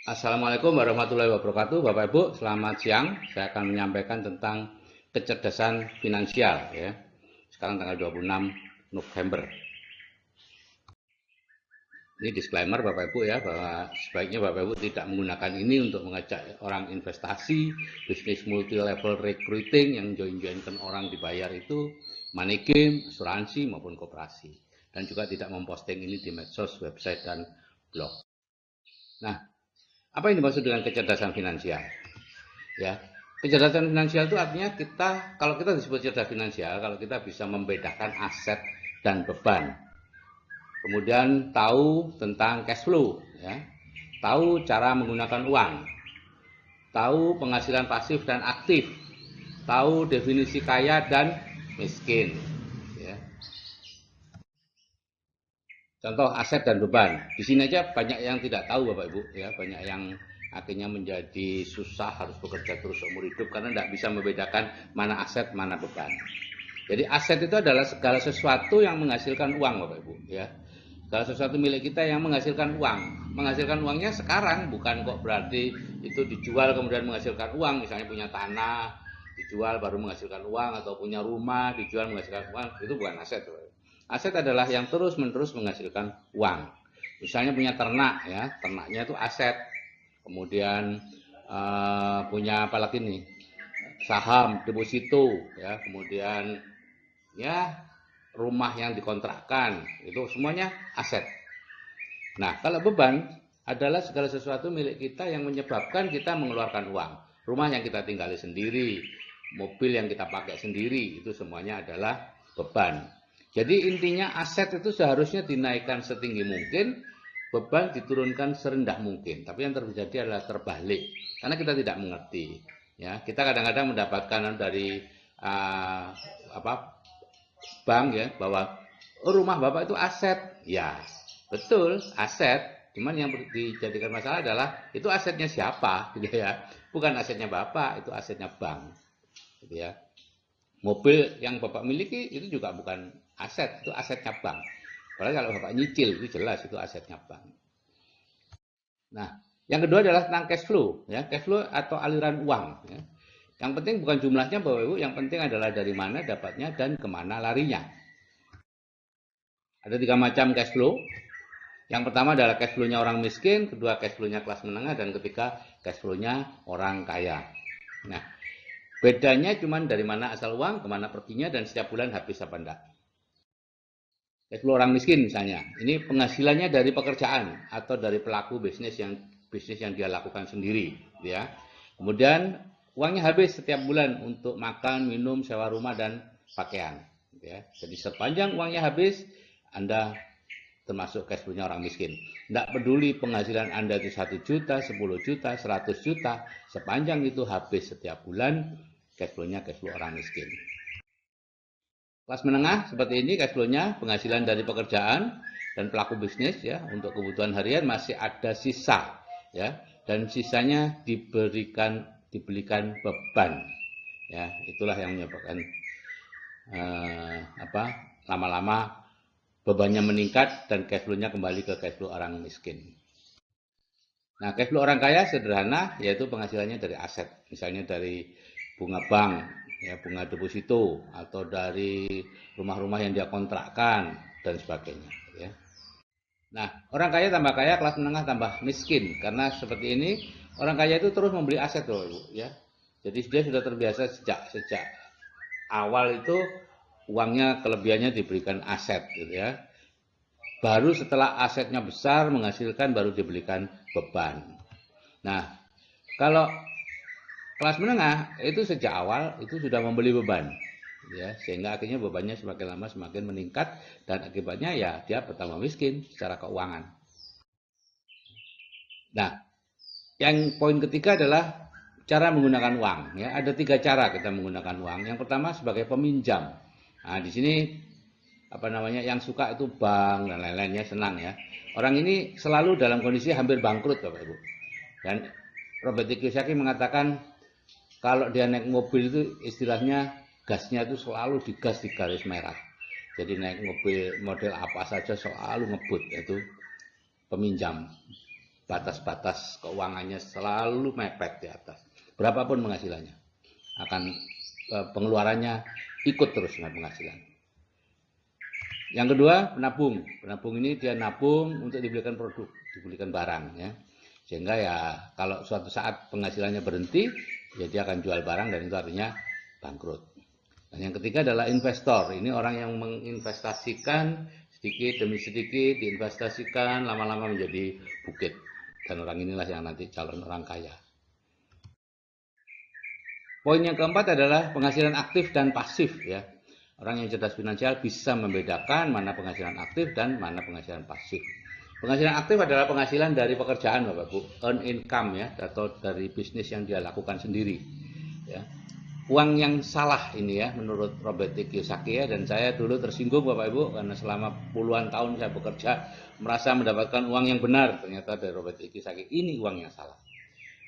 Assalamualaikum warahmatullahi wabarakatuh, Bapak Ibu. Selamat siang. Saya akan menyampaikan tentang kecerdasan finansial, ya. Sekarang tanggal 26 November. Ini disclaimer Bapak Ibu ya, bahwa sebaiknya Bapak Ibu tidak menggunakan ini untuk mengajak orang investasi, bisnis multi level recruiting yang join-joinkan orang dibayar itu money game, asuransi maupun koperasi. Dan juga tidak memposting ini di medsos, website dan blog. Nah, apa yang dimaksud dengan kecerdasan finansial? Ya, kecerdasan finansial itu artinya kalau kita disebut cerdas finansial, kalau kita bisa membedakan aset dan beban, kemudian tahu tentang cash flow, ya, tahu cara menggunakan uang, tahu penghasilan pasif dan aktif, tahu definisi kaya dan miskin, ya. Contoh aset dan beban. Di sini aja banyak yang tidak tahu Bapak Ibu, ya, banyak yang akhirnya menjadi susah harus bekerja terus seumur hidup karena tidak bisa membedakan mana aset mana beban. Jadi aset itu adalah segala sesuatu yang menghasilkan uang Bapak Ibu, ya. Segala sesuatu milik kita yang menghasilkan uang. Menghasilkan uangnya sekarang, bukan kok berarti itu dijual kemudian menghasilkan uang. Misalnya punya tanah dijual baru menghasilkan uang, atau punya rumah dijual menghasilkan uang, itu bukan aset Bapak Ibu. Aset adalah yang terus-menerus menghasilkan uang. Misalnya punya ternak, ya, ternaknya itu aset. Kemudian punya apa lagi nih? Saham, deposito, ya. Kemudian ya rumah yang dikontrakkan, itu semuanya aset. Nah, kalau beban adalah segala sesuatu milik kita yang menyebabkan kita mengeluarkan uang. Rumah yang kita tinggali sendiri, mobil yang kita pakai sendiri, itu semuanya adalah beban. Jadi intinya aset itu seharusnya dinaikkan setinggi mungkin, beban diturunkan serendah mungkin. Tapi yang terjadi adalah terbalik, karena kita tidak mengerti. Ya, kita kadang-kadang mendapatkan dari bank, ya, bahwa rumah Bapak itu aset. Ya, betul, aset. Cuman yang dijadikan masalah adalah itu asetnya siapa, gitu ya. Bukan asetnya Bapak, itu asetnya bank, gitu ya. Mobil yang Bapak miliki itu juga bukan aset, itu asetnya bank. Padahal kalau Bapak nyicil itu jelas itu asetnya bank. Nah, yang kedua adalah tentang cash flow, ya, cash flow atau aliran uang, ya. Yang penting bukan jumlahnya Bapak Ibu, yang penting adalah dari mana dapatnya dan kemana larinya. Ada 3 macam cash flow. Yang pertama adalah cash flow-nya orang miskin, kedua cash flow-nya kelas menengah, dan ketiga cash flow-nya orang kaya. Nah, bedanya cuma dari mana asal uang, kemana perginya, dan setiap bulan habis apa enggak. Cash flow orang miskin misalnya, ini penghasilannya dari pekerjaan atau dari pelaku bisnis yang dia lakukan sendiri, ya. Kemudian uangnya habis setiap bulan untuk makan, minum, sewa rumah dan pakaian, ya. Jadi sepanjang uangnya habis, Anda termasuk cash flow-nya orang miskin. Tidak peduli penghasilan Anda itu 1 juta, 10 juta, 100 juta, sepanjang itu habis setiap bulan, cash flow-nya cash flow orang miskin. Kelas menengah seperti ini cash flow-nya penghasilan dari pekerjaan dan pelaku bisnis, ya, untuk kebutuhan harian masih ada sisa, ya, dan sisanya dibelikan beban, ya. Itulah yang menyebabkan lama-lama bebannya meningkat dan cash flow-nya kembali ke cash flow orang miskin. Nah, cash flow orang kaya sederhana, yaitu penghasilannya dari aset, misalnya dari bunga bank, ya, bunga deposito, atau dari rumah-rumah yang dia kontrakkan dan sebagainya, ya. Nah, orang kaya kelas menengah tambah miskin, karena seperti ini orang kaya itu terus membeli aset loh, Ibu, ya. Jadi dia sudah terbiasa sejak awal itu uangnya kelebihannya diberikan aset, gitu ya. Baru setelah asetnya besar menghasilkan baru dibelikan beban. Nah, kalau kelas menengah itu sejak awal itu sudah membeli beban, ya, sehingga akhirnya bebannya semakin lama semakin meningkat dan akibatnya ya dia bertambah miskin secara keuangan. Nah, yang poin ketiga adalah cara menggunakan uang, ya. Ada 3 cara kita menggunakan uang. Yang pertama sebagai peminjam. Nah, di sini yang suka itu bank dan lain-lainnya senang, ya. Orang ini selalu dalam kondisi hampir bangkrut Bapak Ibu. Dan Robert Kiyosaki mengatakan kalau dia naik mobil itu istilahnya gasnya itu selalu digas di garis merah. Jadi naik mobil model apa saja selalu ngebut, yaitu peminjam. batas-batas keuangannya selalu mepet di atas. Berapapun penghasilannya, akan pengeluarannya ikut terus dengan penghasilan. Yang kedua, penabung. Penabung ini dia nabung untuk dibelikan produk, dibelikan barang ya. Sehingga ya kalau suatu saat penghasilannya berhenti, ya dia akan jual barang dan itu artinya bangkrut. Dan yang ketiga adalah investor. Ini orang yang menginvestasikan sedikit demi sedikit, diinvestasikan lama-lama menjadi bukit. Dan orang inilah yang nanti calon orang kaya. Poin yang keempat adalah penghasilan aktif dan pasif ya. Orang yang cerdas finansial bisa membedakan mana penghasilan aktif dan mana penghasilan pasif. Penghasilan aktif adalah penghasilan dari pekerjaan Bapak Ibu, earn income ya, atau dari bisnis yang dia lakukan sendiri. Ya. Uang yang salah ini ya, menurut Robert T. Kiyosaki ya, dan saya dulu tersinggung Bapak Ibu karena selama puluhan tahun saya bekerja merasa mendapatkan uang yang benar, ternyata dari Robert T. Kiyosaki ini uang yang salah.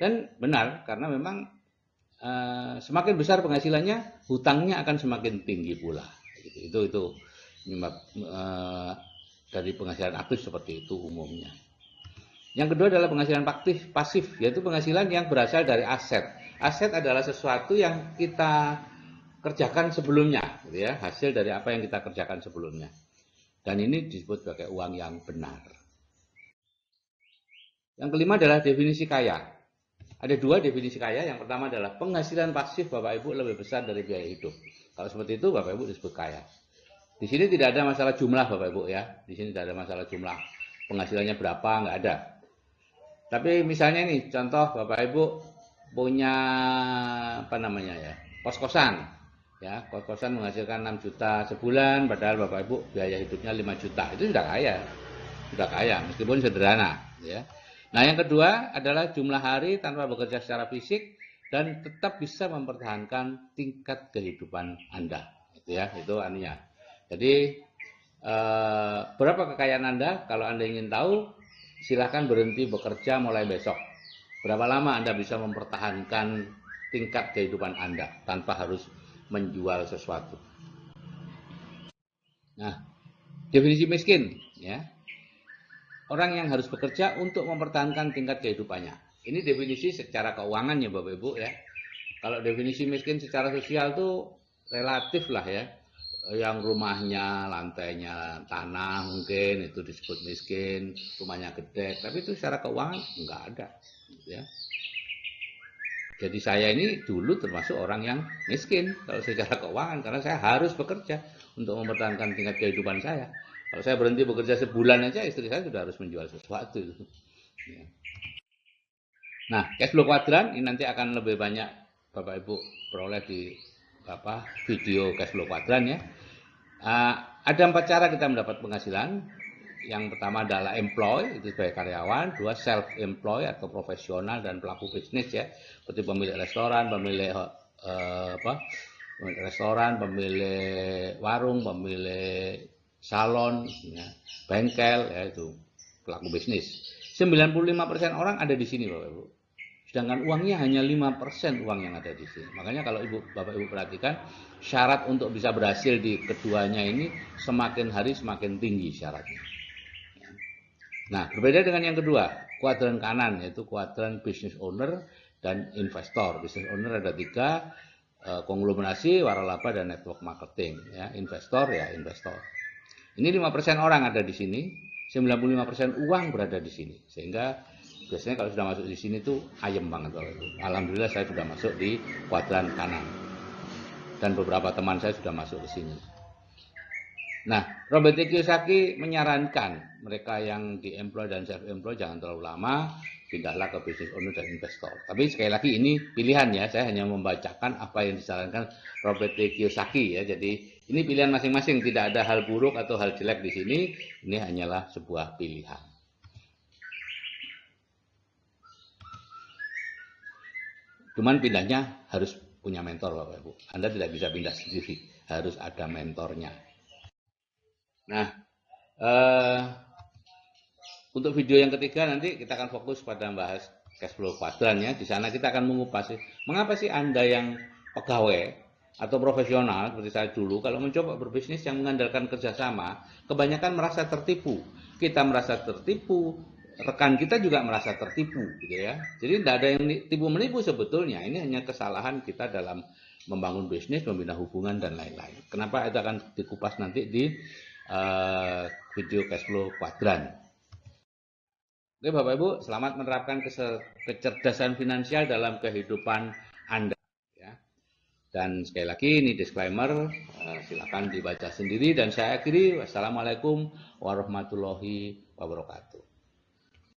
Dan benar karena memang semakin besar penghasilannya, hutangnya akan semakin tinggi pula. Itu dari penghasilan aktif seperti itu umumnya. Yang kedua adalah penghasilan pasif, yaitu penghasilan yang berasal dari aset. Aset adalah sesuatu yang kita kerjakan sebelumnya, gitu ya, hasil dari apa yang kita kerjakan sebelumnya. Dan ini disebut sebagai uang yang benar. Yang kelima adalah definisi kaya. Ada dua definisi kaya. Yang pertama adalah penghasilan pasif Bapak Ibu lebih besar dari biaya hidup. Kalau seperti itu Bapak Ibu disebut kaya. Di sini tidak ada masalah jumlah Bapak Ibu ya. Di sini tidak ada masalah jumlah. Penghasilannya berapa, nggak ada. Tapi misalnya nih, contoh Bapak Ibu punya kos-kosan. Ya, kos-kosan menghasilkan 6 juta sebulan, padahal Bapak Ibu biaya hidupnya 5 juta. Itu sudah kaya. Sudah kaya, meskipun sederhana. Ya. Nah, yang kedua adalah jumlah hari tanpa bekerja secara fisik dan tetap bisa mempertahankan tingkat kehidupan Anda. Gitu ya, itu artinya. Jadi, berapa kekayaan Anda? Kalau Anda ingin tahu, silahkan berhenti bekerja mulai besok. Berapa lama Anda bisa mempertahankan tingkat kehidupan Anda tanpa harus menjual sesuatu. Nah, definisi miskin, ya. Orang yang harus bekerja untuk mempertahankan tingkat kehidupannya. Ini definisi secara keuangan ya Bapak Ibu ya. Kalau definisi miskin secara sosial tuh relatif lah ya. Yang rumahnya, lantainya tanah mungkin itu disebut miskin, rumahnya gede. Tapi itu secara keuangan enggak ada. Ya. Jadi saya ini dulu termasuk orang yang miskin kalau secara keuangan karena saya harus bekerja untuk mempertahankan tingkat kehidupan saya. Kalau saya berhenti bekerja sebulan aja, istri saya sudah harus menjual sesuatu. Ya. Nah, cash flow kuadran ini nanti akan lebih banyak Bapak Ibu peroleh di video cash flow kuadran ya. Ada 4 cara kita mendapat penghasilan. Yang pertama adalah employ, itu sebagai karyawan. 2, self-employ atau profesional dan pelaku bisnis ya, seperti pemilik restoran, pemilik pemilik warung, pemilik salon, ya, bengkel, ya itu pelaku bisnis. 95% orang ada di sini Bapak Ibu. Sedangkan uangnya hanya 5% uang yang ada di sini. Makanya kalau Bapak Ibu perhatikan, syarat untuk bisa berhasil di keduanya ini semakin hari semakin tinggi syaratnya. Nah, berbeda dengan yang kedua, kuadran kanan yaitu kuadran business owner dan investor. Business owner ada 3, konglomerasi, waralaba dan network marketing. Ya, investor ya investor. Ini 5% orang ada di sini, 95% uang berada di sini. Sehingga biasanya kalau sudah masuk di sini tuh ayem banget. Alhamdulillah saya sudah masuk di kuadran kanan. Dan beberapa teman saya sudah masuk ke sini. Nah, Robert T. Kiyosaki menyarankan mereka yang di-employ dan self-employ jangan terlalu lama, pindahlah ke business owner dan investor. Tapi sekali lagi ini pilihan ya, saya hanya membacakan apa yang disarankan Robert T. Kiyosaki ya. Jadi ini pilihan masing-masing, tidak ada hal buruk atau hal jelek di sini. Ini hanyalah sebuah pilihan. Cuman pindahnya harus punya mentor Bapak Ibu. Anda tidak bisa pindah sendiri, harus ada mentornya. Nah, untuk video yang ketiga nanti kita akan fokus pada membahas cash flow kuadran ya. Di sana kita akan mengupas mengapa sih Anda yang pegawai atau profesional seperti saya dulu kalau mencoba berbisnis yang mengandalkan kerjasama, kebanyakan merasa tertipu. Kita merasa tertipu, rekan kita juga merasa tertipu gitu ya. Jadi tidak ada yang tipu menipu sebetulnya. Ini hanya kesalahan kita dalam membangun bisnis, membina hubungan dan lain-lain. Kenapa itu akan dikupas nanti di video cash flow kuadran. Oke Bapak Ibu, selamat menerapkan kecerdasan finansial dalam kehidupan Anda. Ya. Dan sekali lagi ini disclaimer, silakan dibaca sendiri dan saya akhiri. Wassalamualaikum warahmatullahi wabarakatuh.